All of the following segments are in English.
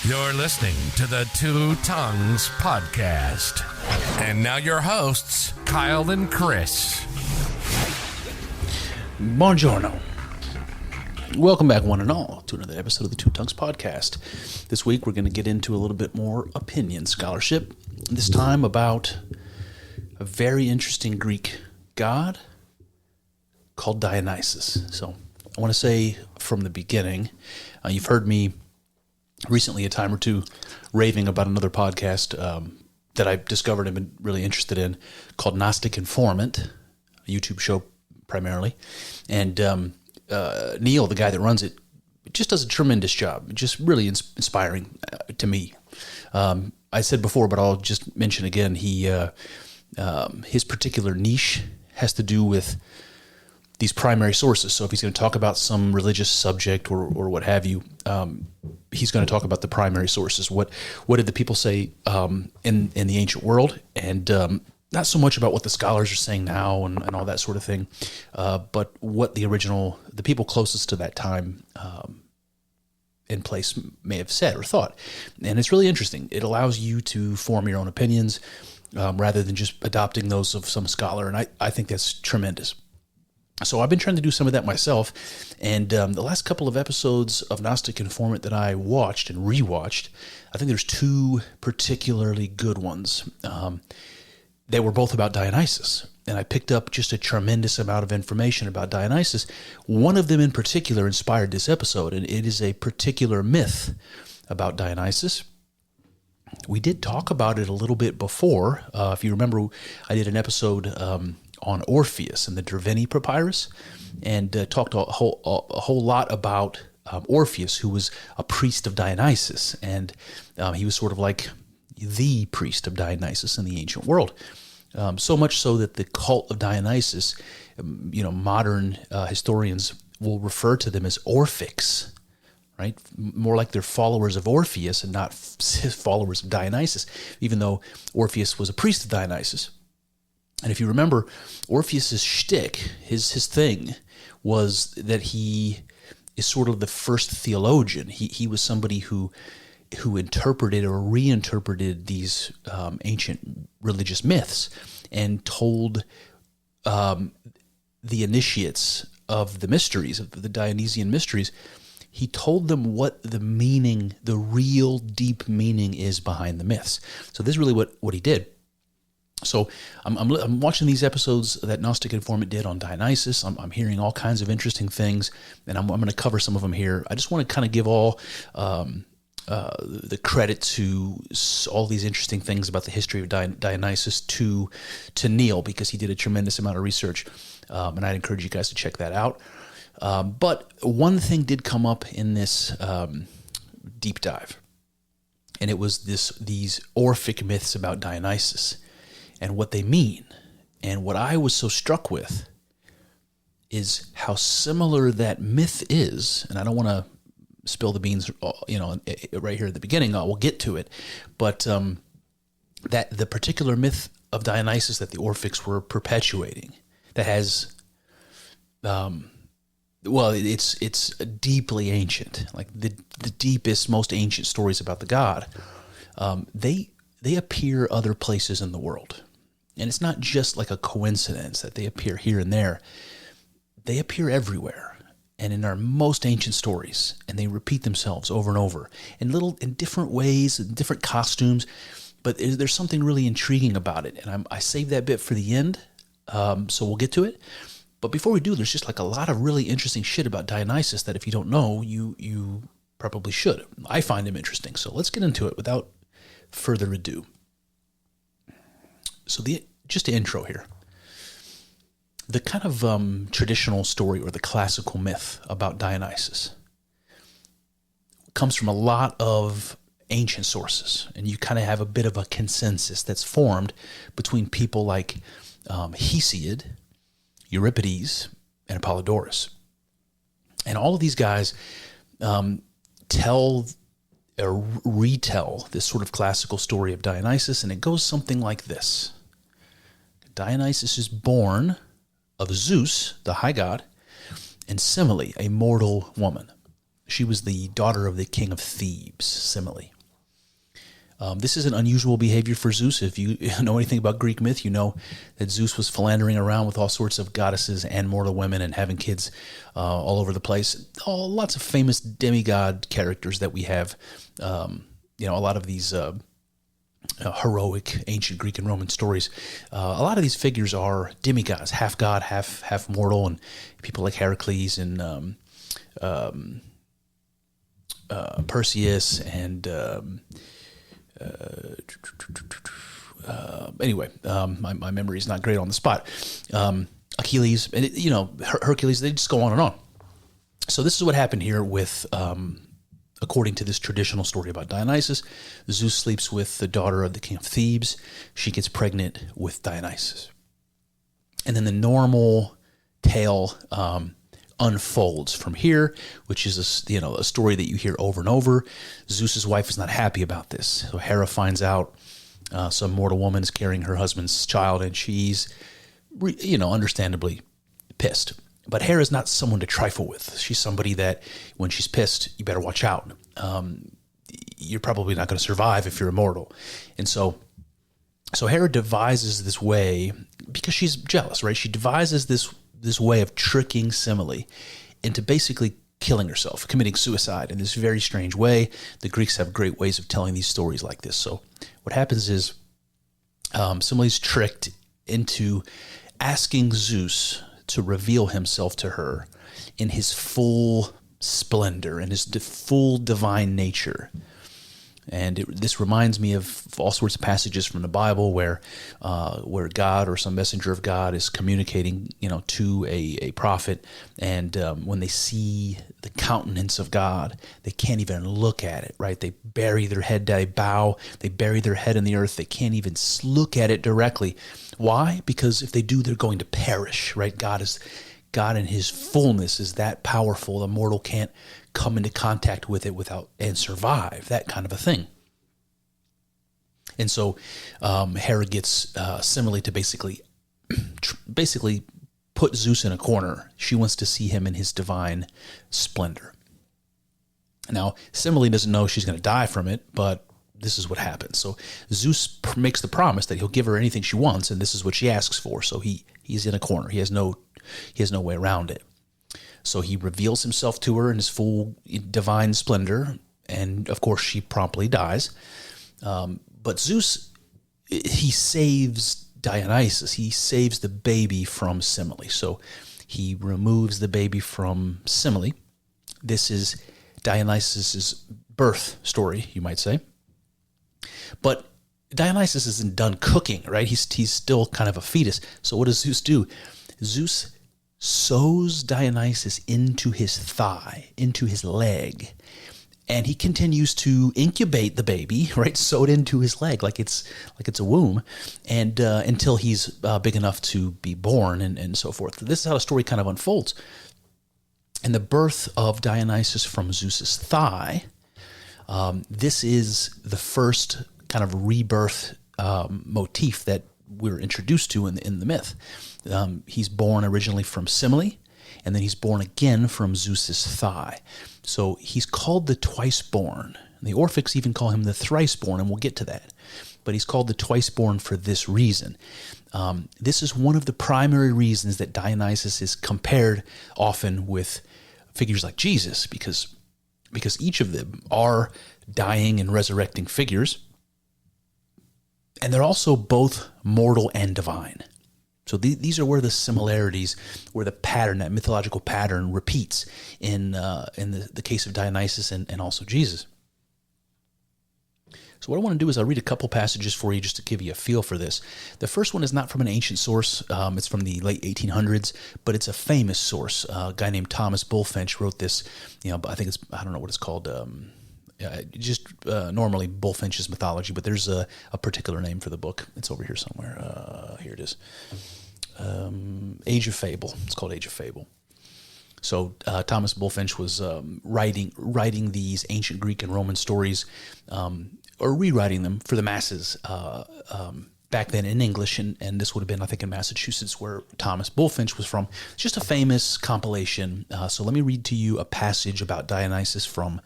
You're listening to the Two Tongues Podcast. And now your hosts, Kyle and Chris. Buongiorno. Welcome back, one and all, to another episode of the Two Tongues Podcast. This week, we're going to get into a little bit more opinion scholarship, this time about a very interesting Greek god called Dionysus. So I want to say from the beginning, you've heard me recently a time or two raving about another podcast that I discovered and been really interested in called Gnostic Informant, a YouTube show primarily. And Neal, the guy that runs it, just does a tremendous job. Just really inspiring to me. I said before, but I'll just mention again, his particular niche has to do with these primary sources. So if he's going to talk about some religious subject or what have you, he's going to talk about the primary sources. What did the people say in the ancient world? And not so much about what the scholars are saying now and all that sort of thing, but what the people closest to that time in place may have said or thought. And it's really interesting. It allows you to form your own opinions rather than just adopting those of some scholar. And I think that's tremendous. So I've been trying to do some of that myself, and the last couple of episodes of Gnostic Informant that I watched and rewatched, I think there's two particularly good ones. They were both about Dionysus, and I picked up just a tremendous amount of information about Dionysus. One of them in particular inspired this episode, and it is a particular myth about Dionysus. We did talk about it a little bit before. If you remember, I did an episode on Orpheus and the Derveni Papyrus, and talked a whole lot about Orpheus, who was a priest of Dionysus, and he was sort of like the priest of Dionysus in the ancient world. So much so that the cult of Dionysus, modern historians will refer to them as Orphics, right? More like they're followers of Orpheus and not followers of Dionysus, even though Orpheus was a priest of Dionysus. And if you remember, Orpheus's shtick, his thing, was that he is sort of the first theologian. He was somebody who interpreted or reinterpreted these ancient religious myths and told the initiates of the mysteries, of the Dionysian mysteries, he told them what the meaning, the real deep meaning is behind the myths. So this is really what he did. So I'm watching these episodes that Gnostic Informant did on Dionysus. I'm hearing all kinds of interesting things, and I'm going to cover some of them here. I just want to kind of give all the credit to all these interesting things about the history of Dionysus to Neal, because he did a tremendous amount of research, and I'd encourage you guys to check that out. But one thing did come up in this deep dive, and it was these Orphic myths about Dionysus and what they mean. And what I was so struck with is how similar that myth is, and I don't want to spill the beans, right here at the beginning. We'll get to it, but that the particular myth of Dionysus that the Orphics were perpetuating, that has, it's deeply ancient, like the deepest, most ancient stories about the god. They appear other places in the world. And it's not just like a coincidence that they appear here and there. They appear everywhere and in our most ancient stories, and they repeat themselves over and over in different ways, in different costumes. But there's something really intriguing about it, and I saved that bit for the end, so we'll get to it. But before we do, there's just like a lot of really interesting shit about Dionysus that if you don't know, you probably should. I find him interesting, so let's get into it without further ado. So just the intro here. The kind of traditional story or the classical myth about Dionysus comes from a lot of ancient sources, and you kind of have a bit of a consensus that's formed between people like Hesiod, Euripides, and Apollodorus. And all of these guys tell or retell this sort of classical story of Dionysus, and it goes something like this. Dionysus is born of Zeus, the high god, and Semele, a mortal woman. She was the daughter of the king of Thebes, Semele. This is an unusual behavior for Zeus. If you know anything about Greek myth, you know that Zeus was philandering around with all sorts of goddesses and mortal women and having kids all over the place. Lots of famous demigod characters that we have. A lot of these heroic ancient Greek and Roman stories. A lot of these figures are demigods, half god, half mortal, and people like Heracles and Perseus and my memory is not great on the spot. Achilles and Hercules. They just go on and on. So this is what happened here with, according to this traditional story about Dionysus. Zeus sleeps with the daughter of the king of Thebes. She gets pregnant with Dionysus, and then the normal tale unfolds from here, which is a story that you hear over and over. Zeus's wife is not happy about this, so Hera finds out some mortal woman is carrying her husband's child, and she's, understandably pissed. But Hera's not someone to trifle with. She's somebody that, when she's pissed, you better watch out. You're probably not going to survive if you're immortal, and so Hera devises this way because she's jealous, right? She devises this way of tricking Semele into basically killing herself, committing suicide in this very strange way. The Greeks have great ways of telling these stories like this. So what happens is Semele's tricked into asking Zeus to reveal himself to her in his full splendor, in his full divine nature. And this reminds me of all sorts of passages from the Bible where God or some messenger of God is communicating, to a prophet, and when they see the countenance of God, they can't even look at it. Right? They bury their head, they bow, they bury their head in the earth. They can't even look at it directly. Why? Because if they do, they're going to perish. Right? God in His fullness is that powerful. The mortal can't come into contact with it and survive, that kind of a thing. And so Hera gets Semele to basically put Zeus in a corner. She wants to see him in his divine splendor. Now, Semele doesn't know she's going to die from it, but this is what happens. So Zeus makes the promise that he'll give her anything she wants, and this is what she asks for. So he's in a corner. He has no way around it. So he reveals himself to her in his full divine splendor, and of course she promptly dies. But Zeus, he saves Dionysus. He saves the baby from Semele. So he removes the baby from Semele. This is Dionysus's birth story, you might say. But Dionysus isn't done cooking, right? He's still kind of a fetus. So what does Zeus do? Zeus sews Dionysus into his thigh, into his leg, and he continues to incubate the baby, right, sewed into his leg like it's a womb, and until he's big enough to be born and so forth. This is how the story kind of unfolds. And the birth of Dionysus from Zeus's thigh, this is the first kind of rebirth motif that we're introduced to in the myth. He's born originally from Semele, and then he's born again from Zeus's thigh. So he's called the twice-born. The Orphics even call him the thrice-born, and we'll get to that. But he's called the twice-born for this reason. This is one of the primary reasons that Dionysus is compared often with figures like Jesus, because each of them are dying and resurrecting figures, and they're also both mortal and divine. So these are where the similarities, where the pattern, that mythological pattern, repeats in the case of Dionysus and also Jesus. So what I want to do is I'll read a couple passages for you just to give you a feel for this. The first one is not from an ancient source. It's from the late 1800s, but it's a famous source. A guy named Thomas Bulfinch wrote this. I think I don't know what it's called. Normally Bulfinch's mythology, but there's a particular name for the book. It's over here somewhere. Here it is. Age of Fable. It's called Age of Fable. So Thomas Bulfinch was writing these ancient Greek and Roman stories, or rewriting them for the masses back then in English, and this would have been, I think, in Massachusetts, where Thomas Bulfinch was from. It's just a famous compilation. So let me read to you a passage about Dionysus from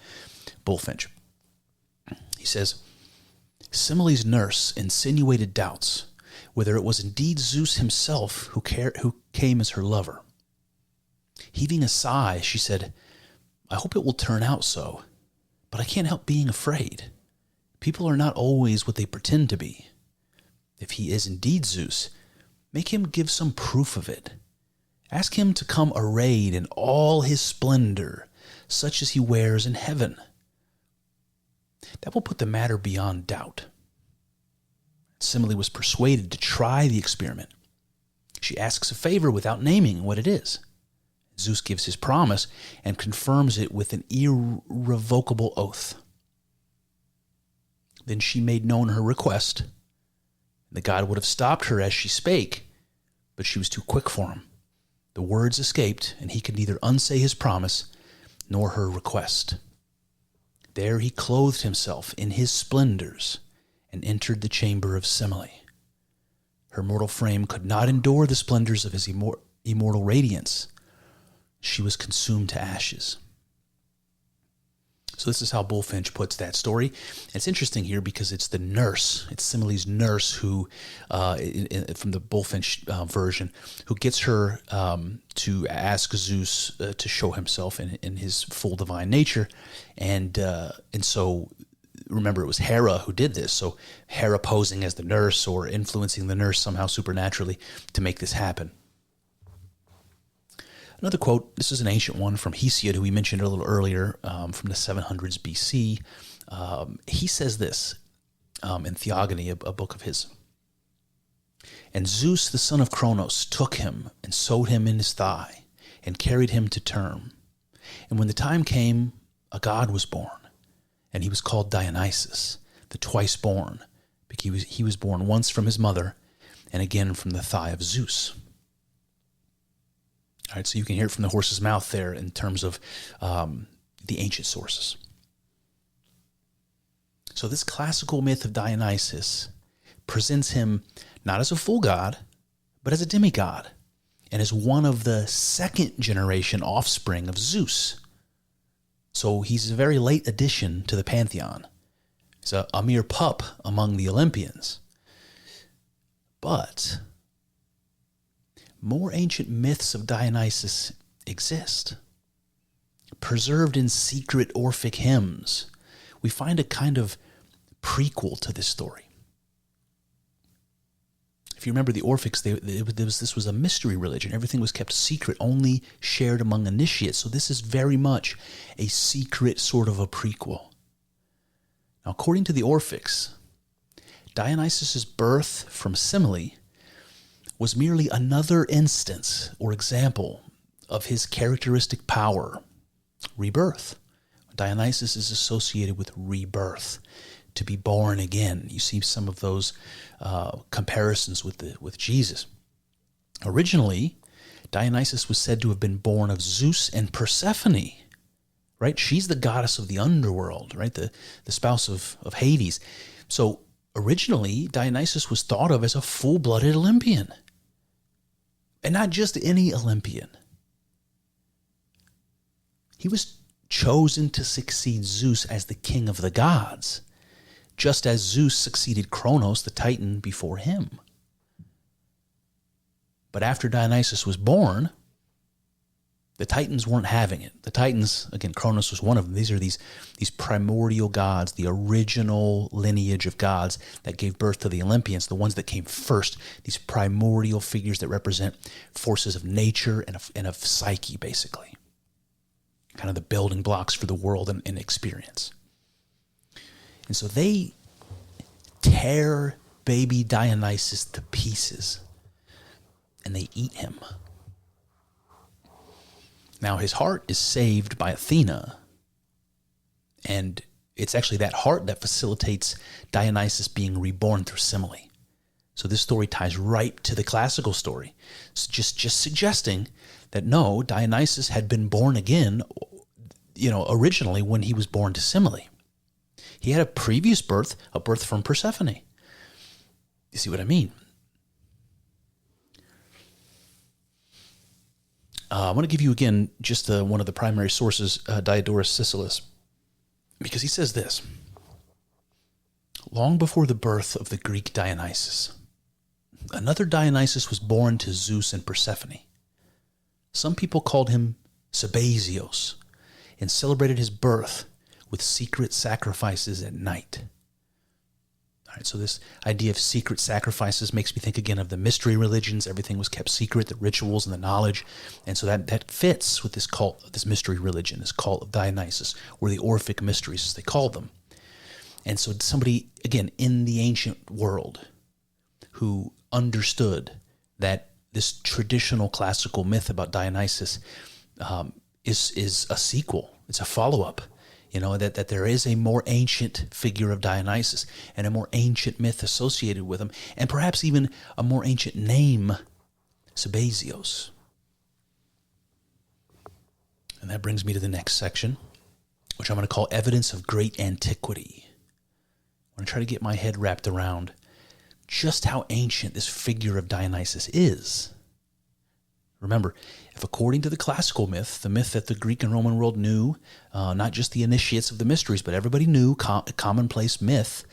Bulfinch. He says, Simile's nurse insinuated doubts whether it was indeed Zeus himself who came as her lover. Heaving a sigh, she said, "I hope it will turn out so, but I can't help being afraid. People are not always what they pretend to be. If he is indeed Zeus, make him give some proof of it. Ask him to come arrayed in all his splendor, such as he wears in heaven. That will put the matter beyond doubt." Semele was persuaded to try the experiment. She asks a favor without naming what it is. Zeus gives his promise and confirms it with an irrevocable oath. Then she made known her request. The god would have stopped her as she spake, but she was too quick for him. The words escaped, and he could neither unsay his promise nor her request. There he clothed himself in his splendors and entered the chamber of Semele. Her mortal frame could not endure the splendors of his immortal radiance. She was consumed to ashes. So this is how Bulfinch puts that story. And it's interesting here because it's the nurse, it's Semele's nurse who, from the Bulfinch version, who gets her to ask Zeus to show himself in his full divine nature. And so, remember, it was Hera who did this. So Hera posing as the nurse or influencing the nurse somehow supernaturally to make this happen. Another quote, this is an ancient one from Hesiod, who we mentioned a little earlier, from the 700s BC. He says this in Theogony, a book of his. "And Zeus, the son of Cronos, took him and sewed him in his thigh and carried him to term. And when the time came, a god was born, and he was called Dionysus, the twice born, because he was born once from his mother and again from the thigh of Zeus." All right, so you can hear it from the horse's mouth there in terms of the ancient sources. So this classical myth of Dionysus presents him not as a full god, but as a demigod, and as one of the second generation offspring of Zeus. So he's a very late addition to the pantheon. He's a mere pup among the Olympians. But more ancient myths of Dionysus exist. Preserved in secret Orphic hymns, we find a kind of prequel to this story. If you remember the Orphics, this was a mystery religion. Everything was kept secret, only shared among initiates. So this is very much a secret sort of a prequel. Now, according to the Orphics, Dionysus' birth from Semele was merely another instance or example of his characteristic power, rebirth. Dionysus is associated with rebirth, to be born again. You see some of those comparisons with Jesus. Originally, Dionysus was said to have been born of Zeus and Persephone, right? She's the goddess of the underworld, right? The spouse of Hades. So originally, Dionysus was thought of as a full-blooded Olympian. And not just any Olympian. He was chosen to succeed Zeus as the king of the gods, just as Zeus succeeded Cronos, the Titan, before him. But after Dionysus was born, the Titans weren't having it. The Titans, again, Cronos was one of them. These are these primordial gods, the original lineage of gods that gave birth to the Olympians, the ones that came first, these primordial figures that represent forces of nature and of psyche, basically. Kind of the building blocks for the world and experience. And so they tear baby Dionysus to pieces, and they eat him. Now, his heart is saved by Athena, and it's actually that heart that facilitates Dionysus being reborn through Semele. So this story ties right to the classical story. It's just suggesting that no, Dionysus had been born again, originally when he was born to Semele. He had a previous birth, a birth from Persephone. You see what I mean? I want to give you again just one of the primary sources, Diodorus Siculus, because he says this. long before the birth of the Greek Dionysus, another Dionysus was born to Zeus and Persephone. Some people called him Sabazios and celebrated his birth with secret sacrifices at night. All right, so this idea of secret sacrifices makes me think again of the mystery religions. Everything was kept secret, the rituals and the knowledge. And so that fits with this cult, this mystery religion, this cult of Dionysus, or the Orphic mysteries, as they called them. And so somebody, again, in the ancient world who understood that this traditional classical myth about Dionysus is a sequel. It's a follow-up. That there is a more ancient figure of Dionysus and a more ancient myth associated with him, and perhaps even a more ancient name, Sabazios. And that brings me to the next section, which I'm going to call Evidence of Great Antiquity. I'm going to try to get my head wrapped around just how ancient this figure of Dionysus is. Remember, if according to the classical myth, the myth that the Greek and Roman world knew, not just the initiates of the mysteries, but everybody knew, commonplace myth,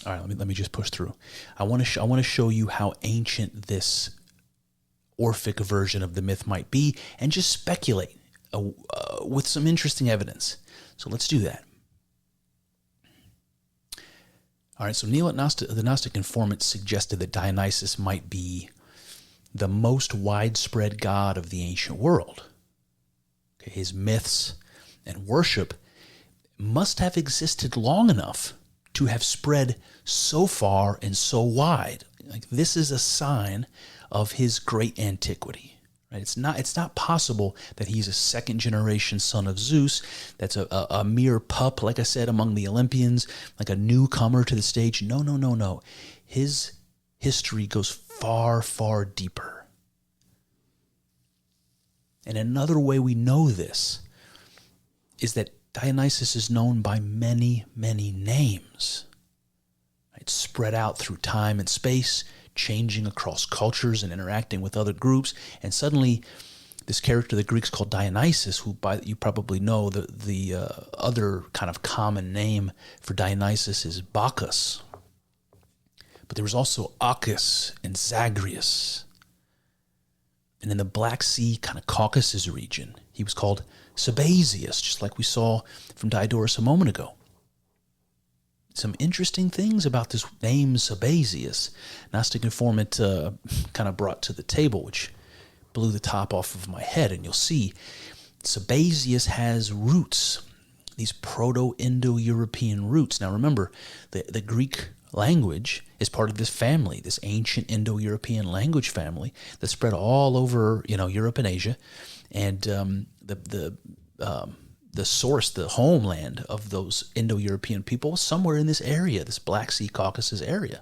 all right, let me just push through. I want to show you how ancient this Orphic version of the myth might be, and just speculate with some interesting evidence. So let's do that. All right, so Neal, the Gnostic Informant, suggested that Dionysus might be the most widespread god of the ancient world. Okay, his myths and worship must have existed long enough to have spread so far and so wide. Like, this is a sign of his great antiquity. Right? It's not possible that he's a second-generation son of Zeus, that's a mere pup, like I said, among the Olympians, like a newcomer to the stage. No. His history goes far, far deeper. And another way we know this is that Dionysus is known by many, many names. It's spread out through time and space, changing across cultures and interacting with other groups. And suddenly, this character the Greeks called Dionysus, who you probably know, the other kind of common name for Dionysus is Bacchus. But there was also Arcus and Zagreus. And in the Black Sea, kind of Caucasus region, he was called Sabazius, just like we saw from Diodorus a moment ago. Some interesting things about this name Sabazius, Gnostic Informant kind of brought to the table, which blew the top off of my head. And you'll see Sabazius has roots, these Proto-Indo-European roots. Now remember, the Greek language is part of this family, this ancient Indo-European language family that spread all over, Europe and Asia. And the source, the homeland of those Indo-European people was somewhere in this area, this Black Sea Caucasus area.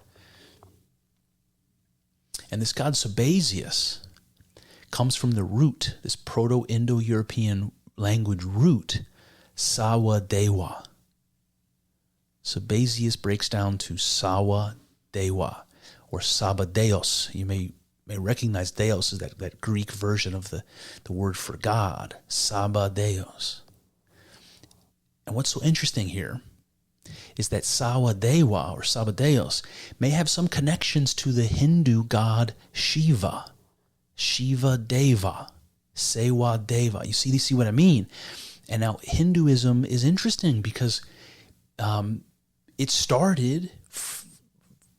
And this god Sabazius comes from the root, this Proto-Indo-European language root, Sawa Dewa. Sabazius breaks down to Sawa Dewa, or Sabadeos. You may recognize Deos as that Greek version of the word for God, Sabadeos. And what's so interesting here is that Sawadeva or Sabadeos may have some connections to the Hindu god Shiva, Shiva Deva, Sewa Deva. You see what I mean? And now Hinduism is interesting because it started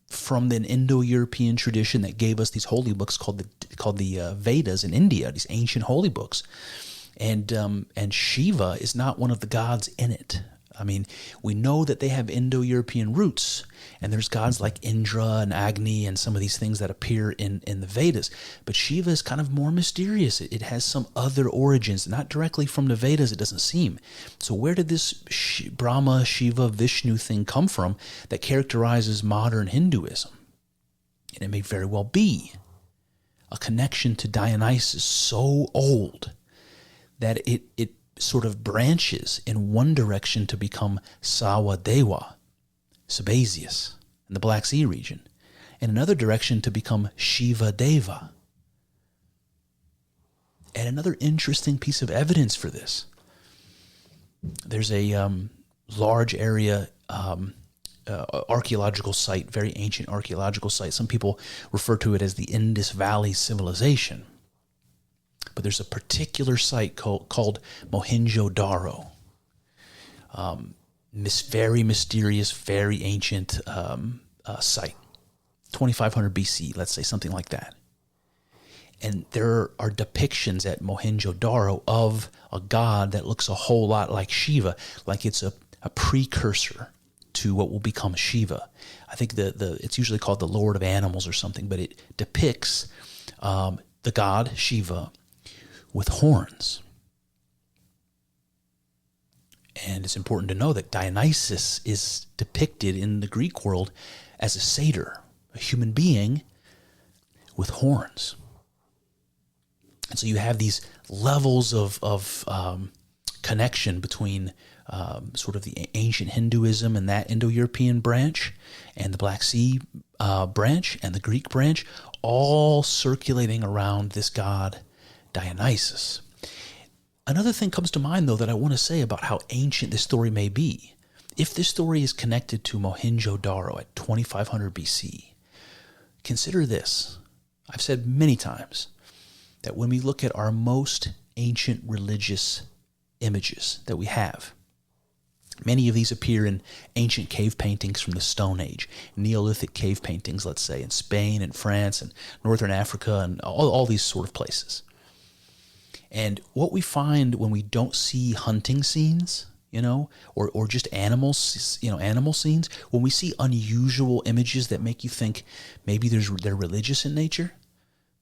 from an Indo-European tradition that gave us these holy books called the Vedas in India, these ancient holy books. And Shiva is not one of the gods in it. I mean, we know that they have Indo-European roots, and there's gods like Indra and Agni and some of these things that appear in the Vedas. But Shiva is kind of more mysterious. It has some other origins, not directly from the Vedas, it doesn't seem. So where did this Brahma, Shiva, Vishnu thing come from that characterizes modern Hinduism? And it may very well be a connection to Dionysus so old that it sort of branches in one direction to become Sawadewa, Sabazius, in the Black Sea region, and another direction to become Shiva Deva. And another interesting piece of evidence for this, there's a large area archaeological site, very ancient archaeological site. Some people refer to it as the Indus Valley Civilization. But there's a particular site called Mohenjo-Daro. Very mysterious, very ancient site. 2500 BC, let's say, something like that. And there are depictions at Mohenjo-Daro of a god that looks a whole lot like Shiva, like it's a precursor to what will become Shiva. I think it's usually called the Lord of Animals or something, but it depicts the god Shiva with horns. And it's important to know that Dionysus is depicted in the Greek world as a satyr, a human being with horns. And so you have these levels of connection between sort of the ancient Hinduism and that Indo-European branch and the Black Sea branch and the Greek branch, all circulating around this god Dionysus. Another thing comes to mind, though, that I want to say about how ancient this story may be. If this story is connected to Mohenjo-Daro at 2500 BC, consider this. I've said many times that when we look at our most ancient religious images that we have, many of these appear in ancient cave paintings from the Stone Age, Neolithic cave paintings, let's say, in Spain and France and Northern Africa and all these sort of places. And what we find when we don't see hunting scenes, or just animals, animal scenes, when we see unusual images that make you think maybe they're religious in nature,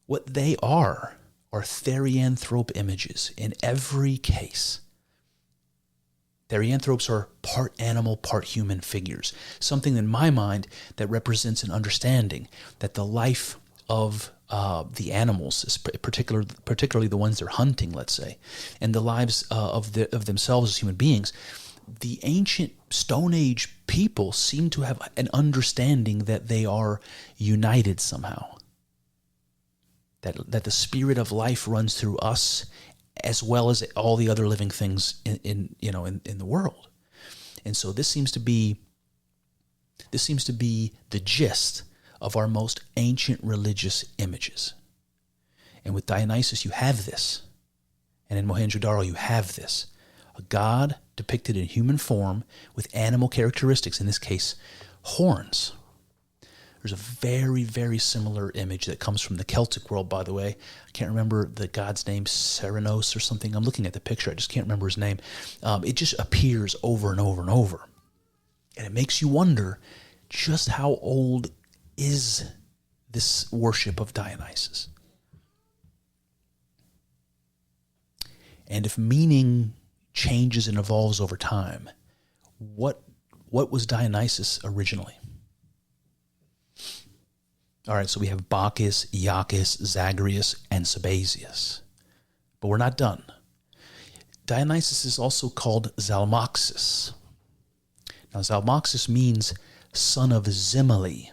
what they are therianthrope images in every case. Therianthropes are part animal, part human figures, something in my mind that represents an understanding that the life of the animals, particularly the ones they're hunting, let's say, and the lives of themselves as human beings, the ancient Stone Age people seem to have an understanding that they are united somehow. That the spirit of life runs through us as well as all the other living things in the world. And so this seems to be the gist of our most ancient religious images. And with Dionysus, you have this. And in Mohenjo-Daro, you have this. A god depicted in human form with animal characteristics, in this case, horns. There's a very, very similar image that comes from the Celtic world, by the way. I can't remember the god's name, Serenos or something. I'm looking at the picture. I just can't remember his name. It just appears over and over and over. And it makes you wonder just how old is this worship of Dionysus. And if meaning changes and evolves over time, what was Dionysus originally? All right, so we have Bacchus, Iacchus, Zagreus, and Sabazius. But we're not done. Dionysus is also called Zalmoxis. Now, Zalmoxis means son of Zimele.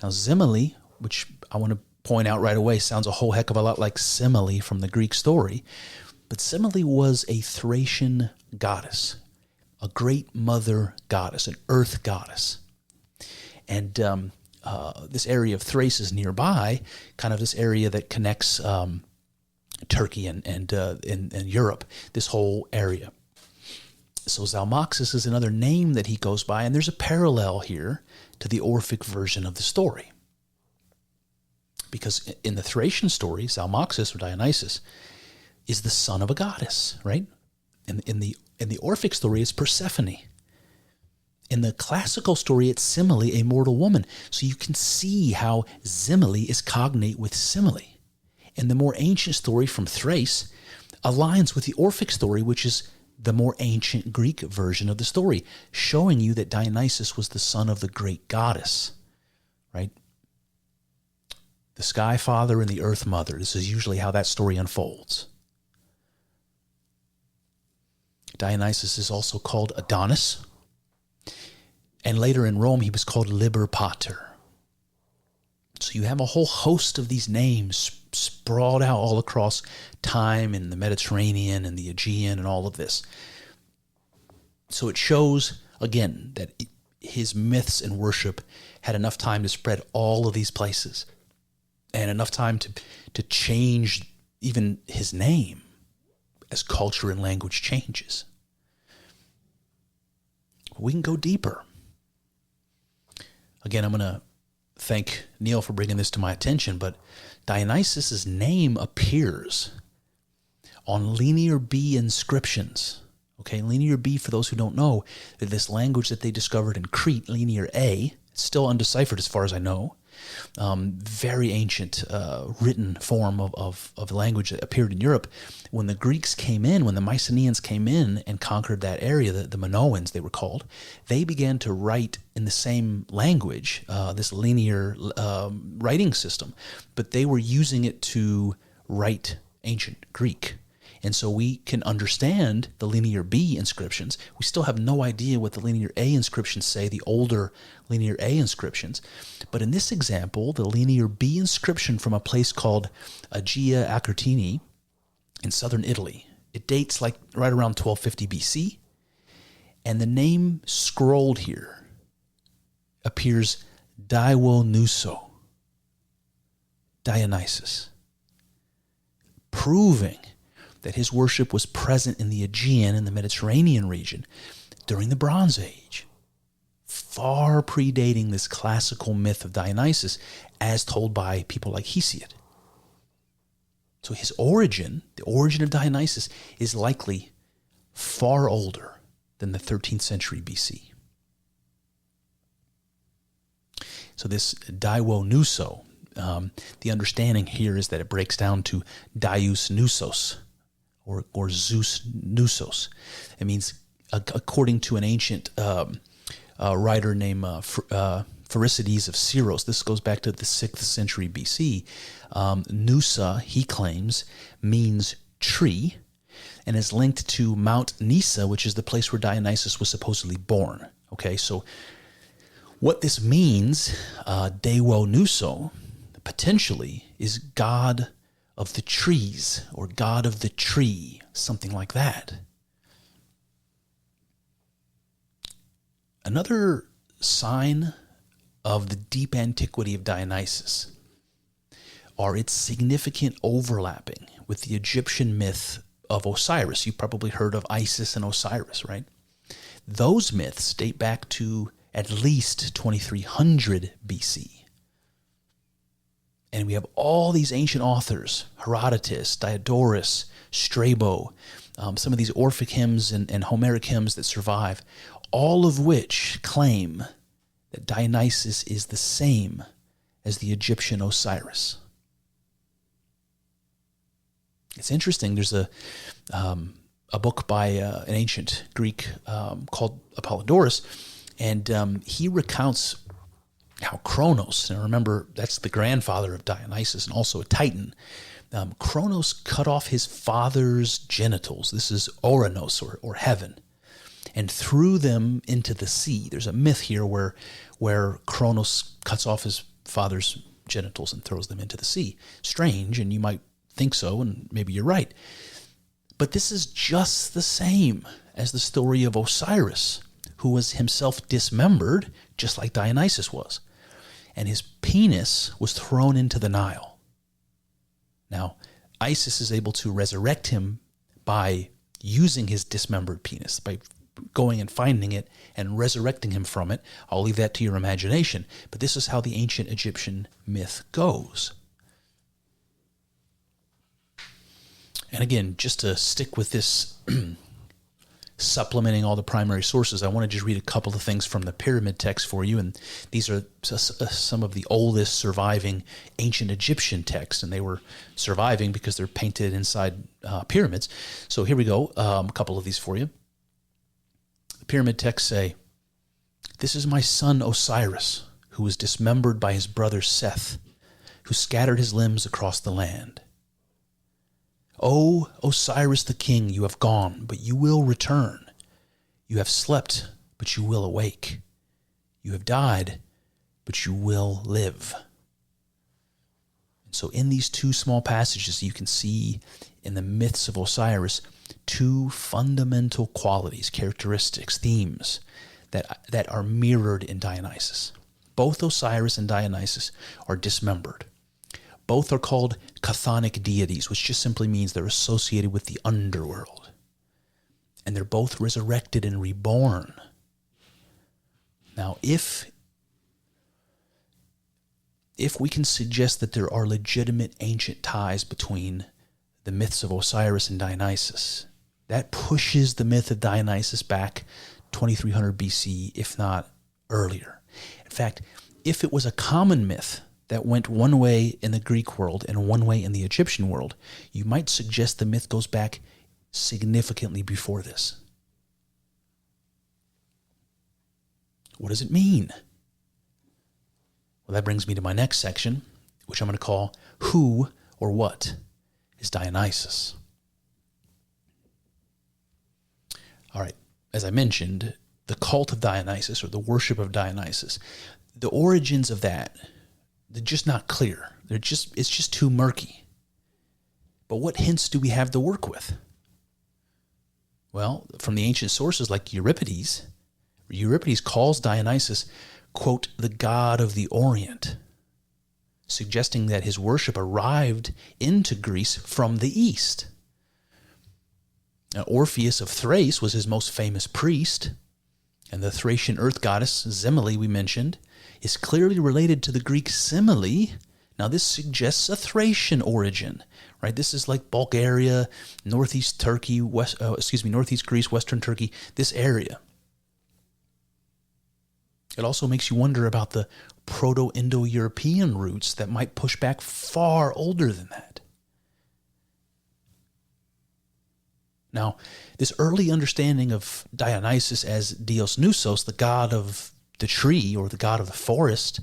Now, Zimele, which I want to point out right away, sounds a whole heck of a lot like Simile from the Greek story. But Simile was a Thracian goddess, a great mother goddess, an earth goddess. And this area of Thrace is nearby, kind of this area that connects Turkey and Europe, this whole area. So Zalmoxis is another name that he goes by, and there's a parallel here to the Orphic version of the story. Because in the Thracian story, Zalmoxis, or Dionysus, is the son of a goddess, right? In the Orphic story, it's Persephone. In the classical story, it's Semele, a mortal woman. So you can see how Zimele is cognate with Simile. And the more ancient story from Thrace aligns with the Orphic story, which is the more ancient Greek version of the story, showing you that Dionysus was the son of the great goddess, right? The sky father and the earth mother. This is usually how that story unfolds. Dionysus is also called Adonis, and later in Rome he was called Liber Pater. So you have a whole host of these names sprawled out all across time in the Mediterranean and the Aegean and all of this. So it shows, again, that his myths and worship had enough time to spread all of these places and enough time to change even his name as culture and language changes. We can go deeper. Again, I'm going to thank Neal for bringing this to my attention, but Dionysus' name appears on Linear B inscriptions. Okay, Linear B, for those who don't know, this language that they discovered in Crete, Linear A, it's still undeciphered as far as I know. Very ancient written form of language that appeared in Europe. When the Greeks came in, when the Mycenaeans came in and conquered that area, the Minoans they were called, they began to write in the same language, this linear writing system, but they were using it to write ancient Greek. And so we can understand the Linear B inscriptions. We still have no idea what the Linear A inscriptions say, the older Linear A inscriptions. But in this example, the Linear B inscription from a place called Agia Acertini in southern Italy, it dates like right around 1250 BC. And the name scrolled here appears Dionyso, Dionysus, proving that his worship was present in the Aegean and the Mediterranean region during the Bronze Age, far predating this classical myth of Dionysus as told by people like Hesiod. So his origin, the origin of Dionysus, is likely far older than the 13th century BC. So this Dionyso, the understanding here is that it breaks down to Dius Nusos, or Zeus Nusos. It means, according to an ancient writer named Pherecydes of Syros, this goes back to the 6th century BC, Nusa, he claims, means tree, and is linked to Mount Nisa, which is the place where Dionysus was supposedly born. Okay, so what this means, Dionyso, potentially, is God of the trees, or God of the tree, something like that. Another sign of the deep antiquity of Dionysus are its significant overlapping with the Egyptian myth of Osiris. You've probably heard of Isis and Osiris, right? Those myths date back to at least 2300 BC. And we have all these ancient authors, Herodotus, Diodorus, Strabo, some of these Orphic hymns and Homeric hymns that survive, all of which claim that Dionysus is the same as the Egyptian Osiris. It's interesting. There's a book by an ancient Greek called Apollodorus, and he recounts how Kronos, and remember that's the grandfather of Dionysus and also a Titan, Kronos cut off his father's genitals. This is Oranos, or heaven, and threw them into the sea. There's a myth here where Kronos cuts off his father's genitals and throws them into the sea. Strange, and you might think so, and maybe you're right. But this is just the same as the story of Osiris, who was himself dismembered, just like Dionysus was. And his penis was thrown into the Nile. Now, Isis is able to resurrect him by using his dismembered penis, by going and finding it and resurrecting him from it. I'll leave that to your imagination. But this is how the ancient Egyptian myth goes. And again, just to stick with this supplementing all the primary sources, I want to just read a couple of things from the pyramid text for you. And these are some of the oldest surviving ancient Egyptian texts, and they were surviving because they're painted inside pyramids. So here we go, a couple of these for you. The pyramid texts say, "This is my son Osiris, who was dismembered by his brother Seth, who scattered his limbs across the land. O Osiris the king, you have gone, but you will return. You have slept, but you will awake. You have died, but you will live. So in these two small passages, you can see in the myths of Osiris two fundamental qualities, characteristics, themes that are mirrored in Dionysus. Both Osiris and Dionysus are dismembered. Both are called chthonic deities, which just simply means they're associated with the underworld. And they're both resurrected and reborn. Now, if we can suggest that there are legitimate ancient ties between the myths of Osiris and Dionysus, that pushes the myth of Dionysus back 2300 BC, if not earlier. In fact, if it was a common myth that went one way in the Greek world and one way in the Egyptian world, you might suggest the myth goes back significantly before this. What does it mean? Well, that brings me to my next section, which I'm going to call Who or What is Dionysus? All right, as I mentioned, the cult of Dionysus or the worship of Dionysus, the origins of that, they're just not clear. It's just too murky. But what hints do we have to work with? Well, from the ancient sources like Euripides calls Dionysus, quote, the god of the Orient, suggesting that his worship arrived into Greece from the east. Now, Orpheus of Thrace was his most famous priest, and the Thracian earth goddess Semele we mentioned is clearly related to the Greek simile. Now, this suggests a Thracian origin, right? This is like Bulgaria, northeast Turkey, northeast Greece, western Turkey, this area. It also makes you wonder about the Proto-Indo-European roots that might push back far older than that. Now, this early understanding of Dionysus as Dionysos, the god of the tree or the god of the forest,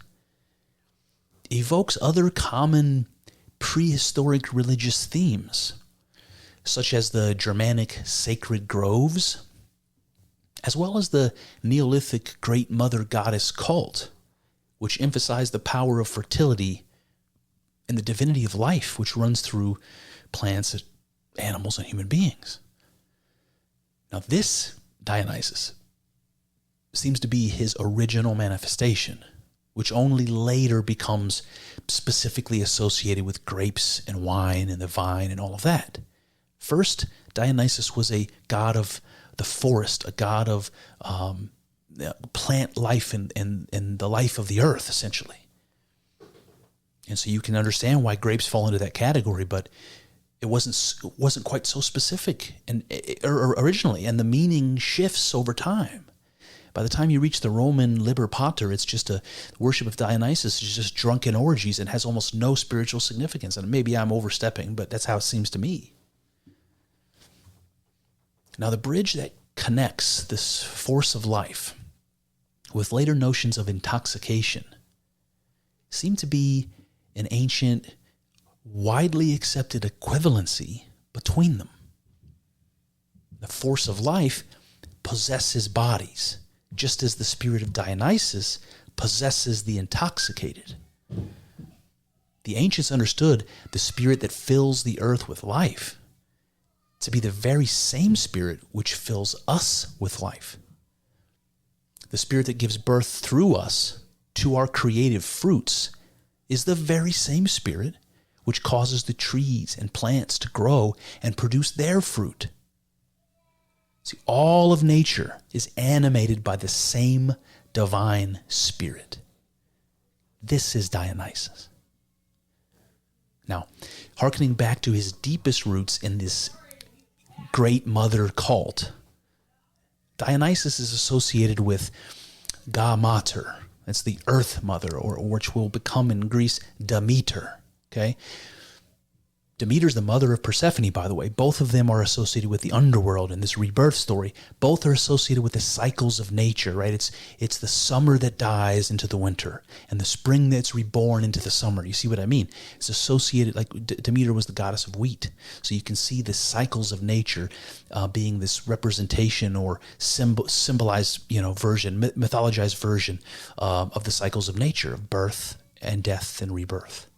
evokes other common prehistoric religious themes, such as the Germanic sacred groves, as well as the Neolithic Great Mother Goddess cult, which emphasized the power of fertility and the divinity of life, which runs through plants, animals, and human beings. Now, this Dionysus seems to be his original manifestation, which only later becomes specifically associated with grapes and wine and the vine and all of that. First, Dionysus was a god of the forest, a god of plant life and the life of the earth, essentially. And so you can understand why grapes fall into that category, but it wasn't quite so specific originally, and the meaning shifts over time. By the time you reach the Roman Liber Pater, it's just a worship of Dionysus is just drunken orgies and has almost no spiritual significance. And maybe I'm overstepping, but that's how it seems to me. Now, the bridge that connects this force of life with later notions of intoxication seem to be an ancient, widely accepted equivalency between them. The force of life possesses bodies, just as the spirit of Dionysus possesses the intoxicated. The ancients understood the spirit that fills the earth with life to be the very same spirit which fills us with life. The spirit that gives birth through us to our creative fruits is the very same spirit which causes the trees and plants to grow and produce their fruit. See, all of nature is animated by the same divine spirit. This is Dionysus. Now, hearkening back to his deepest roots in this great mother cult, Dionysus is associated with Ga Mater. That's the earth mother, or which will become in Greece Demeter. Okay? Demeter's the mother of Persephone, by the way. Both of them are associated with the underworld in this rebirth story. Both are associated with the cycles of nature, right? It's the summer that dies into the winter, and the spring that's reborn into the summer. You see what I mean? It's associated, like Demeter was the goddess of wheat. So you can see the cycles of nature being this representation or symbolized, version, mythologized version of the cycles of nature, of birth and death and rebirth.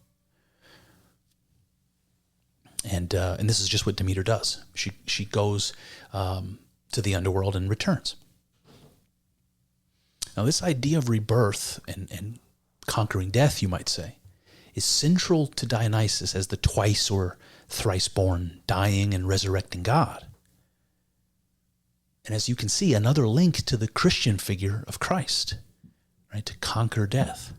And this is just what Demeter does. She goes to the underworld and returns. Now, this idea of rebirth and conquering death, you might say, is central to Dionysus as the twice or thrice born, dying and resurrecting god. And as you can see, another link to the Christian figure of Christ, right, to conquer death.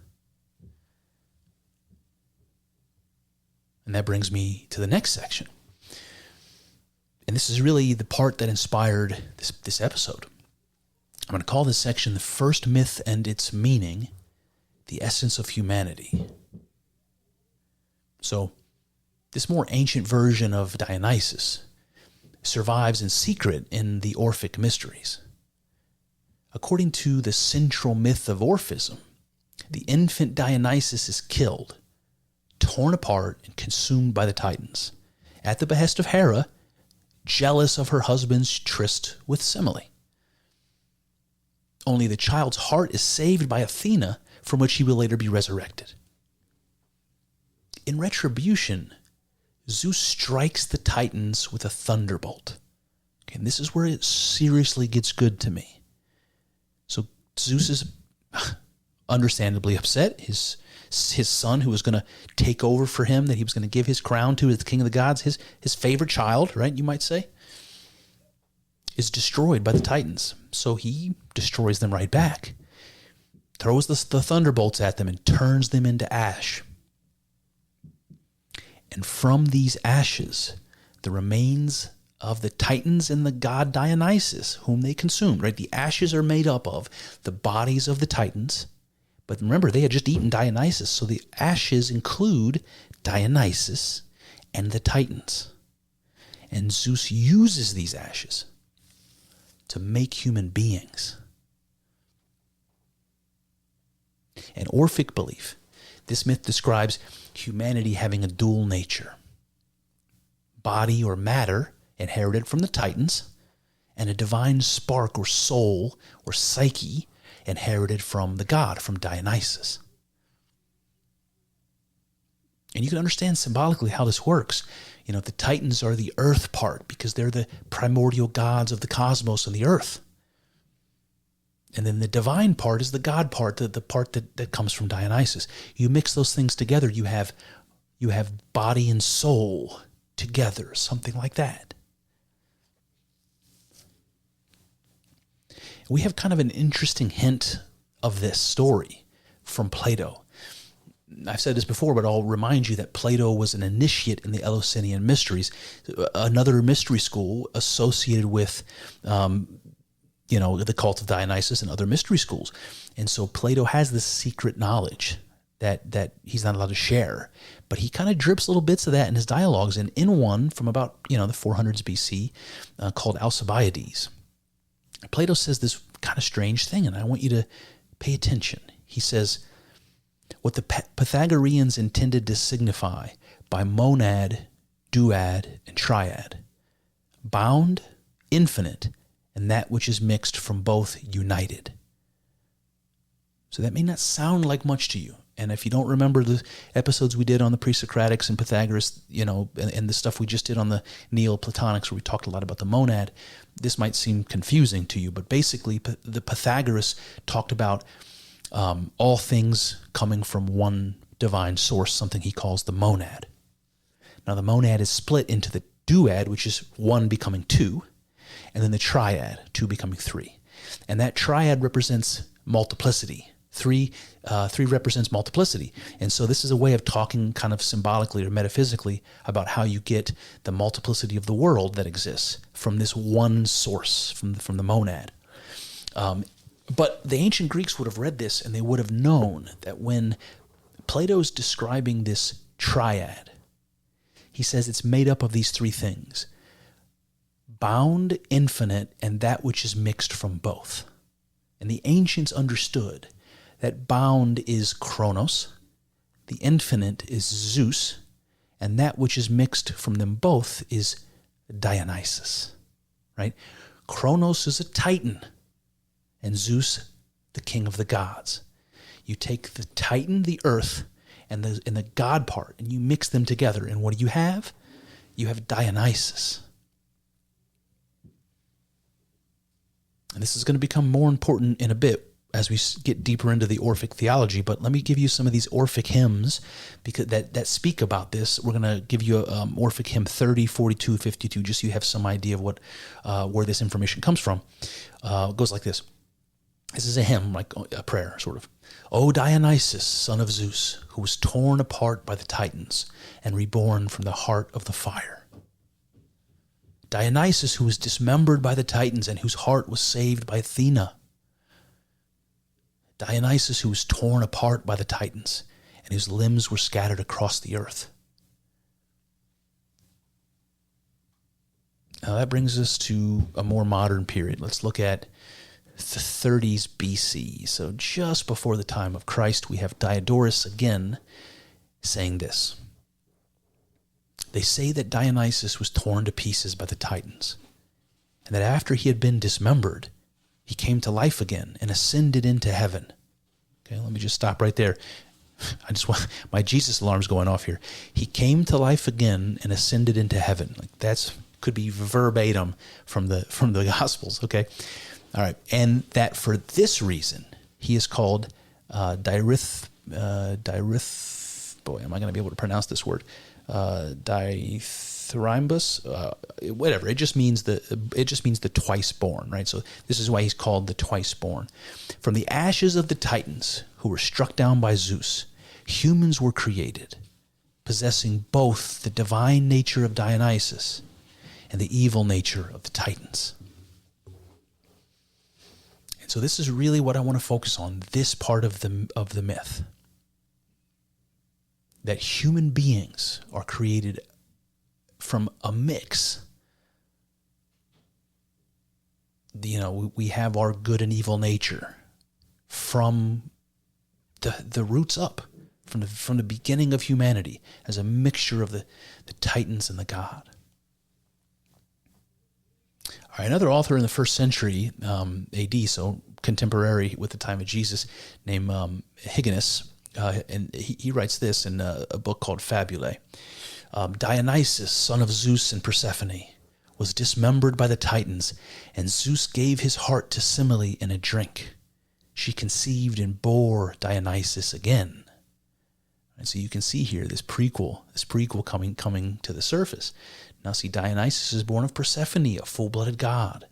And that brings me to the next section. And this is really the part that inspired this episode. I'm going to call this section the first myth and its meaning, the essence of humanity. So, this more ancient version of Dionysus survives in secret in the Orphic mysteries. According to the central myth of Orphism, the infant Dionysus is killed, torn apart, and consumed by the Titans, at the behest of Hera, jealous of her husband's tryst with Semele. Only the child's heart is saved by Athena, from which he will later be resurrected. In retribution, Zeus strikes the Titans with a thunderbolt. Okay, and this is where it seriously gets good to me. So Zeus is understandably upset. His son, who was going to take over for him, that he was going to give his crown to as the king of the gods, his favorite child, right, you might say, is destroyed by the Titans. So he destroys them right back, throws the thunderbolts at them and turns them into ash. And from these ashes, the remains of the Titans and the god Dionysus, whom they consumed, right? The ashes are made up of the bodies of the Titans. But remember, they had just eaten Dionysus, so the ashes include Dionysus and the Titans. And Zeus uses these ashes to make human beings. An Orphic belief. This myth describes humanity having a dual nature. Body or matter inherited from the Titans, and a divine spark or soul or psyche inherited from the god, from Dionysus. And you can understand symbolically how this works. You know, the Titans are the earth part because they're the primordial gods of the cosmos and the earth. And then the divine part is the God part, the part that comes from Dionysus. You mix those things together, you have body and soul together, something like that. We have kind of an interesting hint of this story from Plato. I've said this before, but I'll remind you that Plato was an initiate in the Eleusinian mysteries, another mystery school associated with the cult of Dionysus and other mystery schools. And so Plato has this secret knowledge that he's not allowed to share. But he kind of drips little bits of that in his dialogues. And in one from about, the 400s BC called Alcibiades, Plato says this kind of strange thing, and I want you to pay attention. He says, what the Pythagoreans intended to signify by monad, duad, and triad, bound, infinite, and that which is mixed from both united. So that may not sound like much to you. And if you don't remember the episodes we did on the pre-Socratics and Pythagoras, and the stuff we just did on the Neoplatonics, where we talked a lot about the monad, this might seem confusing to you. But basically, the Pythagoras talked about all things coming from one divine source, something he calls the monad. Now, the monad is split into the duad, which is one becoming two, and then the triad, two becoming three. And that triad represents multiplicity. Three represents multiplicity. And so this is a way of talking kind of symbolically or metaphysically about how you get the multiplicity of the world that exists from this one source, from the monad. But the ancient Greeks would have read this and they would have known that when Plato's describing this triad, he says it's made up of these three things: bound, infinite, and that which is mixed from both. And the ancients understood that bound is Kronos, the infinite is Zeus, and that which is mixed from them both is Dionysus, right? Kronos is a Titan, and Zeus, the king of the gods. You take the Titan, the earth, and the god part, and you mix them together, and what do you have? you have Dionysus. And this is going to become more important in a bit as we get deeper into the Orphic theology, but let me give you some of these Orphic hymns because that speak about this. We're going to give you Orphic hymn 30, 42, 52, just so you have some idea of what where this information comes from. It goes like this. This is a hymn, like a prayer, sort of. O Dionysus, son of Zeus, who was torn apart by the Titans and reborn from the heart of the fire. Dionysus, who was dismembered by the Titans and whose heart was saved by Athena. Dionysus, who was torn apart by the Titans and whose limbs were scattered across the earth. Now that brings us to a more modern period. Let's look at the 30s BC. So just before the time of Christ, we have Diodorus again saying this. They say that Dionysus was torn to pieces by the Titans, and that after he had been dismembered, he came to life again and ascended into heaven. Okay, let me just stop right there. My Jesus alarm's going off here. He came to life again and ascended into heaven. Like that's could be verbatim from the Gospels. Okay, all right, and that for this reason he is called Boy, am I going to be able to pronounce this word? Dithrymbus, whatever. It just means the twice born, right? So this is why he's called the twice born. From the ashes of the Titans who were struck down by Zeus, humans were created, possessing both the divine nature of Dionysus and the evil nature of the Titans. And so this is really what I want to focus on, this part of the myth. That human beings are created from a mix. We have our good and evil nature from the roots up, from the beginning of humanity, as a mixture of the Titans and the God. All right, another author in the first century AD, so contemporary with the time of Jesus, named Hyginus, and he writes this in a book called Fabulae. Dionysus, son of Zeus and Persephone, was dismembered by the Titans, and Zeus gave his heart to Semele in a drink. She conceived and bore Dionysus again. And so you can see here this prequel coming to the surface. Now see, Dionysus is born of Persephone, a full-blooded god.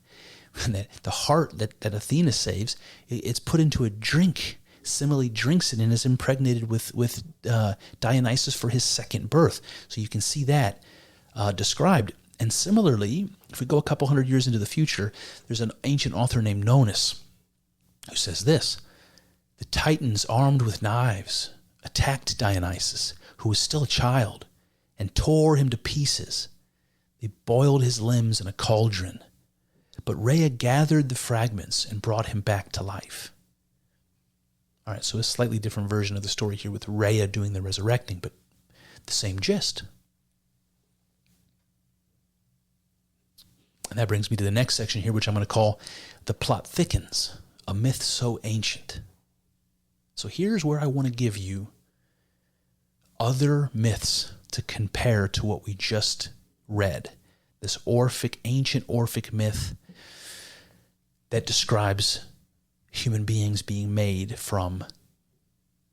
And that the heart that Athena saves, it's put into a drink. Semele drinks it and is impregnated with Dionysus for his second birth. So you can see that described. And similarly, if we go a couple hundred years into the future, there's an ancient author named Nonus who says this: the Titans, armed with knives, attacked Dionysus, who was still a child, and tore him to pieces. They boiled his limbs in a cauldron, but Rhea gathered the fragments and brought him back to life. All right, so a slightly different version of the story here with Rhea doing the resurrecting, but the same gist. And that brings me to the next section here, which I'm going to call The Plot Thickens, a myth so ancient. So here's where I want to give you other myths to compare to what we just read. This ancient Orphic myth that describes human beings being made from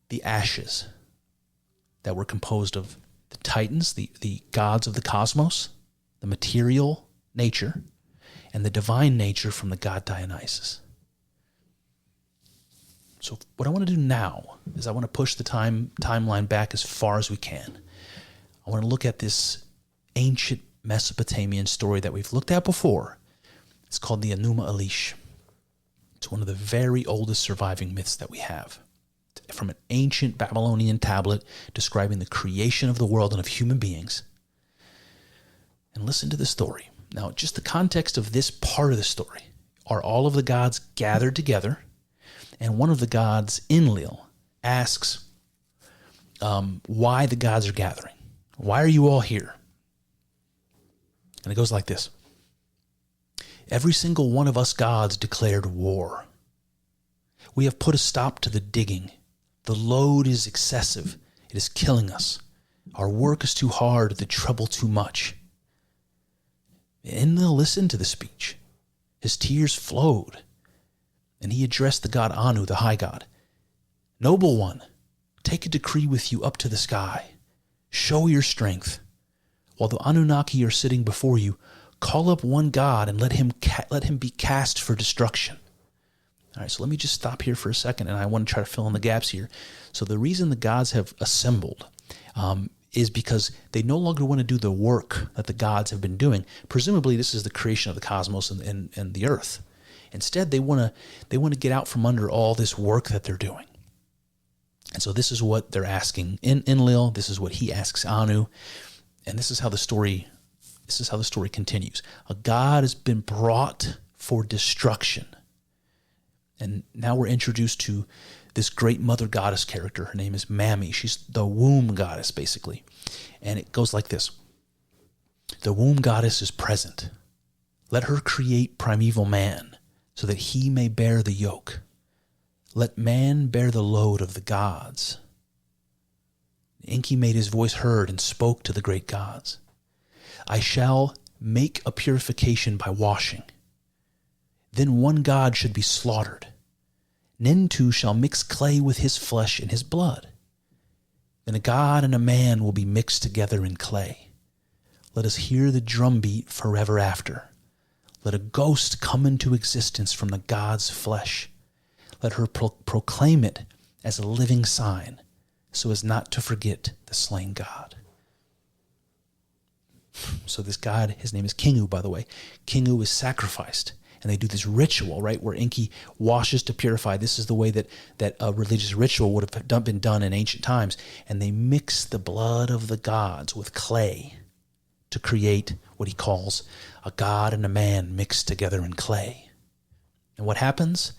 the ashes that were composed of the Titans, the gods of the cosmos, the material nature, and the divine nature from the god Dionysus. So what I want to do now is I want to push the timeline back as far as we can. I want to look at this ancient Mesopotamian story that we've looked at before. It's called the Enuma Elish. It's one of the very oldest surviving myths that we have. From an ancient Babylonian tablet describing the creation of the world and of human beings. And listen to the story. Now, just the context of this part of the story are all of the gods gathered together, and one of the gods, Enlil, asks why the gods are gathering. Why are you all here? And it goes like this. Every single one of us gods declared war. We have put a stop to the digging. The load is excessive. It is killing us. Our work is too hard, the trouble too much. Enlil listened to the speech. His tears flowed, and he addressed the god Anu, the high god. Noble one, take a decree with you up to the sky. Show your strength. While the Anunnaki are sitting before you, call up one god and let him be cast for destruction. All right, so let me just stop here for a second, and I want to try to fill in the gaps here. So the reason the gods have assembled is because they no longer want to do the work that the gods have been doing. Presumably, this is the creation of the cosmos and the earth. Instead, they want to get out from under all this work that they're doing. And so this is what they're asking Enlil. This is what he asks Anu, and this is how the story continues. A god has been brought for destruction. And now we're introduced to this great mother goddess character. Her name is Mami. She's the womb goddess, basically. And it goes like this. The womb goddess is present. Let her create primeval man so that he may bear the yoke. Let man bear the load of the gods. Enki made his voice heard and spoke to the great gods. I shall make a purification by washing. Then one god should be slaughtered. Nintu shall mix clay with his flesh and his blood. Then a god and a man will be mixed together in clay. Let us hear the drumbeat forever after. Let a ghost come into existence from the god's flesh. Let her proclaim it as a living sign, so as not to forget the slain god. So this god, his name is Kingu, by the way. Kingu is sacrificed. And they do this ritual, right, where Enki washes to purify. This is the way that a religious ritual would have been done in ancient times. And they mix the blood of the gods with clay to create what he calls a god and a man mixed together in clay. And what happens?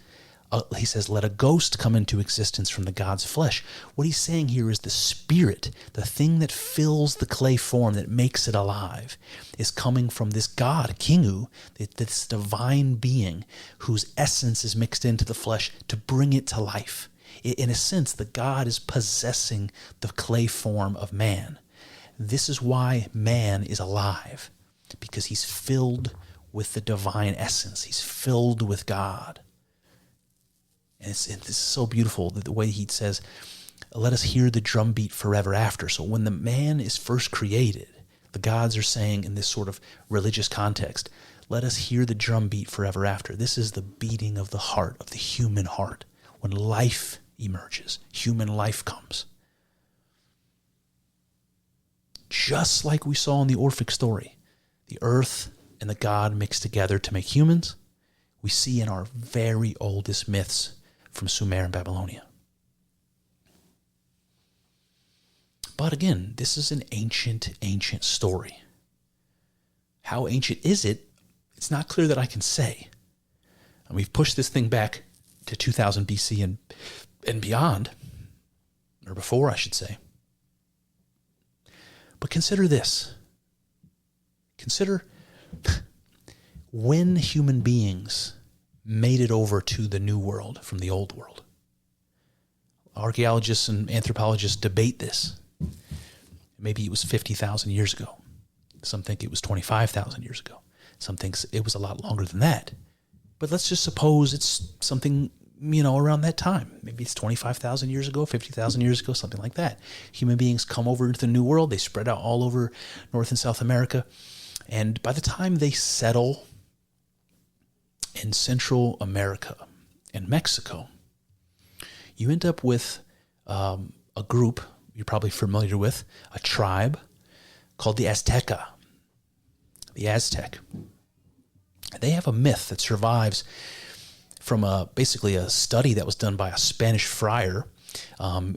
He says, let a ghost come into existence from the god's flesh. What he's saying here is the spirit, the thing that fills the clay form, that makes it alive, is coming from this god, Kingu, this divine being whose essence is mixed into the flesh to bring it to life. In a sense, the god is possessing the clay form of man. This is why man is alive, because he's filled with the divine essence. He's filled with God. And this is so beautiful, the way he says, let us hear the drumbeat forever after. So when the man is first created, the gods are saying in this sort of religious context, let us hear the drumbeat forever after. This is the beating of the heart, of the human heart. When life emerges, human life comes. Just like we saw in the Orphic story, the earth and the god mixed together to make humans, we see in our very oldest myths from Sumer and Babylonia. But again, this is an ancient story. How ancient is it? It's not clear that I can say. And we've pushed this thing back to 2000 BC and beyond, or before, I should say. But consider this. Consider when human beings made it over to the new world from the old world. Archaeologists and anthropologists debate this. Maybe it was 50,000 years ago. Some think it was 25,000 years ago. Some think it was a lot longer than that. But let's just suppose it's something, around that time. Maybe it's 25,000 years ago, 50,000 years ago, something like that. Human beings come over into the New World. They spread out all over North and South America. And by the time they settle in Central America and Mexico, you end up with a group you're probably familiar with, a tribe called the Azteca. The Aztec. They have a myth that survives from basically a study that was done by a Spanish friar.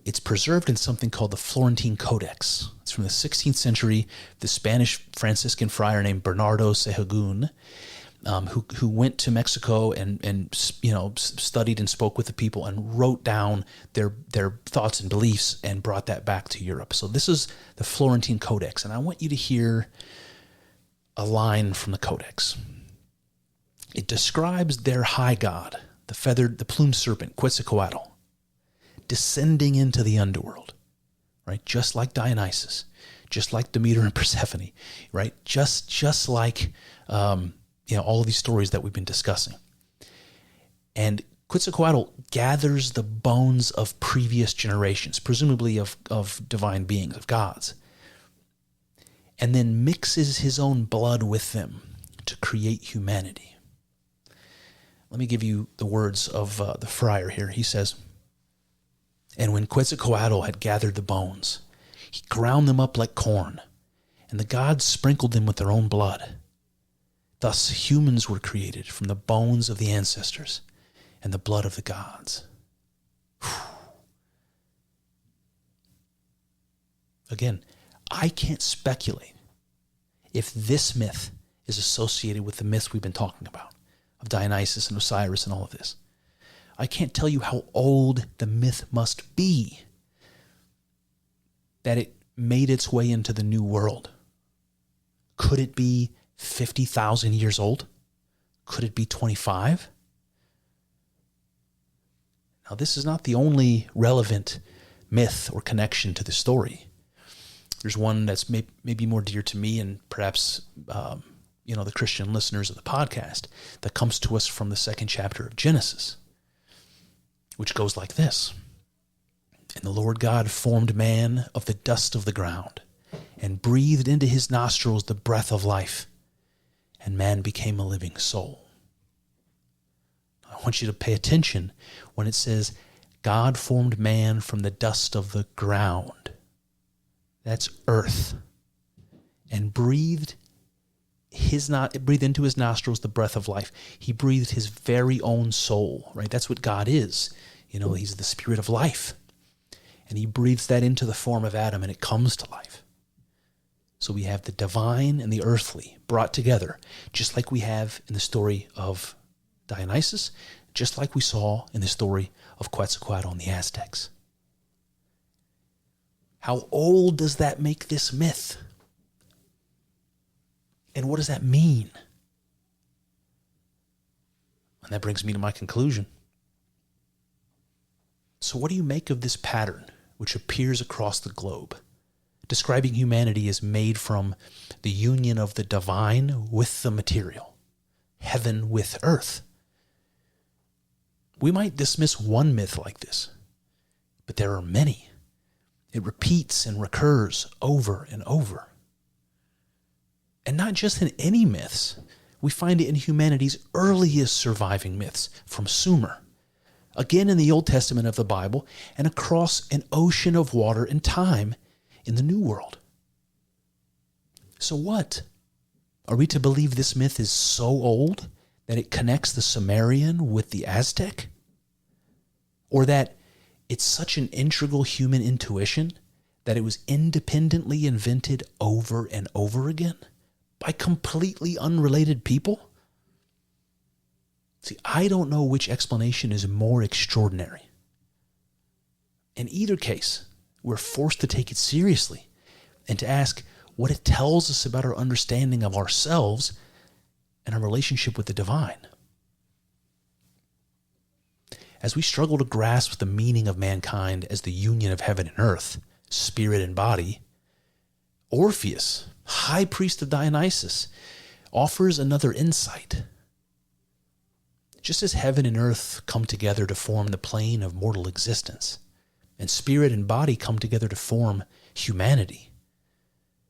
It's preserved in something called the Florentine Codex. It's from the 16th century. The Spanish Franciscan friar named Bernardo Sahagún, who went to Mexico and studied and spoke with the people and wrote down their thoughts and beliefs and brought that back to Europe. So this is the Florentine Codex, and I want you to hear a line from the Codex. It describes their high god, the plumed serpent, Quetzalcoatl, descending into the underworld, right? Just like Dionysus, just like Demeter and Persephone, right? Just like all of these stories that we've been discussing. And Quetzalcoatl gathers the bones of previous generations, presumably of divine beings, of gods, and then mixes his own blood with them to create humanity. Let me give you the words of the friar here. He says, "And when Quetzalcoatl had gathered the bones, he ground them up like corn, and the gods sprinkled them with their own blood. Thus humans were created from the bones of the ancestors and the blood of the gods." Again, I can't speculate if this myth is associated with the myths we've been talking about, of Dionysus and Osiris and all of this. I can't tell you how old the myth must be that it made its way into the New World. Could it be 50,000 years old? Could it be 25? Now, this is not the only relevant myth or connection to the story. There's one that's maybe more dear to me and perhaps the Christian listeners of the podcast, that comes to us from the second chapter of Genesis, which goes like this. "And the Lord God formed man of the dust of the ground and breathed into his nostrils the breath of life, and man became a living soul." I want you to pay attention when it says God formed man from the dust of the ground. That's earth. And breathed into his nostrils the breath of life. He breathed his very own soul, right? That's what God is. He's the spirit of life. And he breathes that into the form of Adam, and it comes to life. So we have the divine and the earthly brought together, just like we have in the story of Dionysus, just like we saw in the story of Quetzalcoatl and the Aztecs. How old does that make this myth? And what does that mean? And that brings me to my conclusion. So what do you make of this pattern which appears across the globe, describing humanity as made from the union of the divine with the material, heaven with earth? We might dismiss one myth like this, but there are many. It repeats and recurs over and over. And not just in any myths. We find it in humanity's earliest surviving myths, from Sumer, again in the Old Testament of the Bible, and across an ocean of water and time in the New World. So what? Are we to believe this myth is so old that it connects the Sumerian with the Aztec? Or that it's such an integral human intuition that it was independently invented over and over again by completely unrelated people? See, I don't know which explanation is more extraordinary. In either case, we're forced to take it seriously and to ask what it tells us about our understanding of ourselves and our relationship with the divine. As we struggle to grasp the meaning of mankind as the union of heaven and earth, spirit and body, Orpheus, high priest of Dionysus, offers another insight. Just as heaven and earth come together to form the plane of mortal existence, and spirit and body come together to form humanity,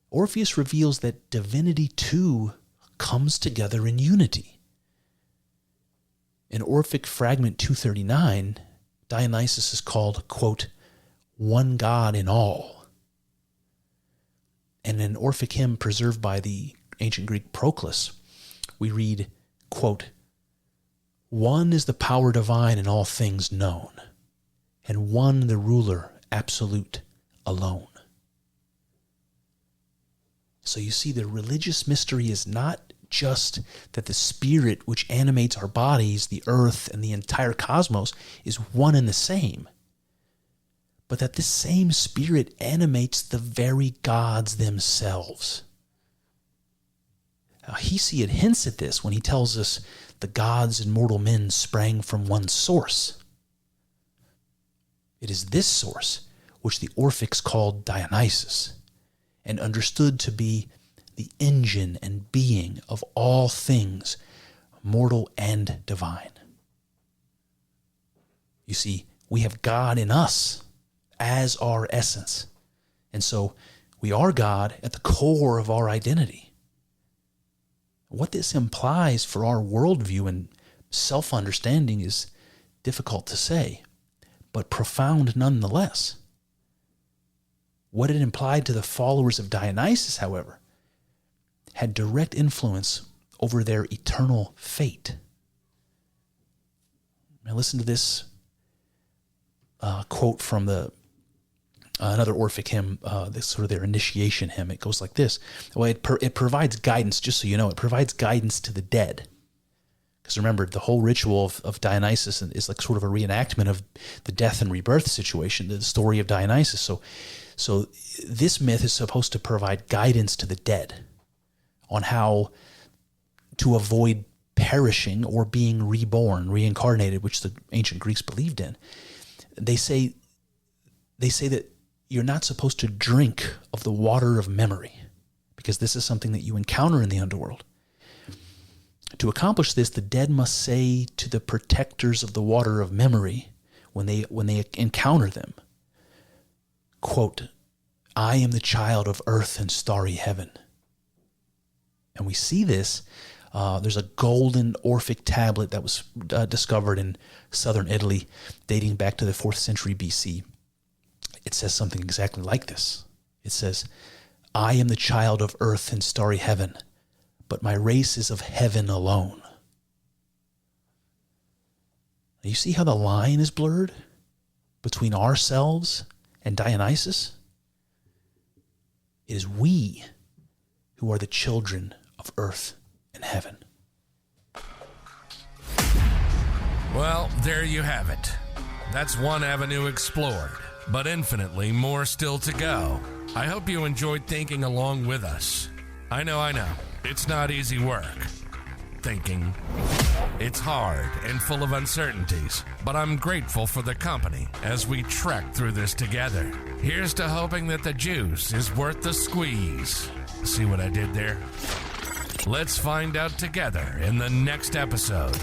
Orpheus reveals that divinity too comes together in unity. In Orphic fragment 239, Dionysus is called, quote, one God in all. And in an Orphic hymn preserved by the ancient Greek Proclus, we read, quote, one is the power divine in all things known, and one the ruler absolute alone. So you see, the religious mystery is not just that the spirit which animates our bodies, the earth, and the entire cosmos is one and the same, but that this same spirit animates the very gods themselves. Now, Hesiod hints at this when he tells us the gods and mortal men sprang from one source. It is this source which the Orphics called Dionysus, and understood to be the engine and being of all things, mortal and divine. You see, we have God in us as our essence. And so we are God at the core of our identity. What this implies for our worldview and self-understanding is difficult to say, but profound nonetheless. What it implied to the followers of Dionysus, however, had direct influence over their eternal fate. Now listen to this quote from another Orphic hymn, this sort of their initiation hymn. It goes like this. Well, it provides guidance, just so you know, it provides guidance to the dead. Because remember, the whole ritual of Dionysus is like sort of a reenactment of the death and rebirth situation, the story of Dionysus. So this myth is supposed to provide guidance to the dead on how to avoid perishing or being reborn, reincarnated, which the ancient Greeks believed in. They say that you're not supposed to drink of the water of memory, because this is something that you encounter in the underworld. To accomplish this, the dead must say to the protectors of the water of memory when they encounter them, quote, "I am the child of earth and starry heaven." And we see this. There's a golden Orphic tablet that was discovered in southern Italy, dating back to the 4th century BC. It says something exactly like this. It says, "I am the child of earth and starry heaven, but my race is of heaven alone." Now you see how the line is blurred between ourselves and Dionysus? It is we who are the children of earth and heaven. Well, there you have it. That's one avenue explored, but infinitely more still to go. I hope you enjoyed thinking along with us. I know. It's not easy work. Thinking. It's hard and full of uncertainties, but I'm grateful for the company as we trek through this together. Here's to hoping that the juice is worth the squeeze. See what I did there? Let's find out together in the next episode.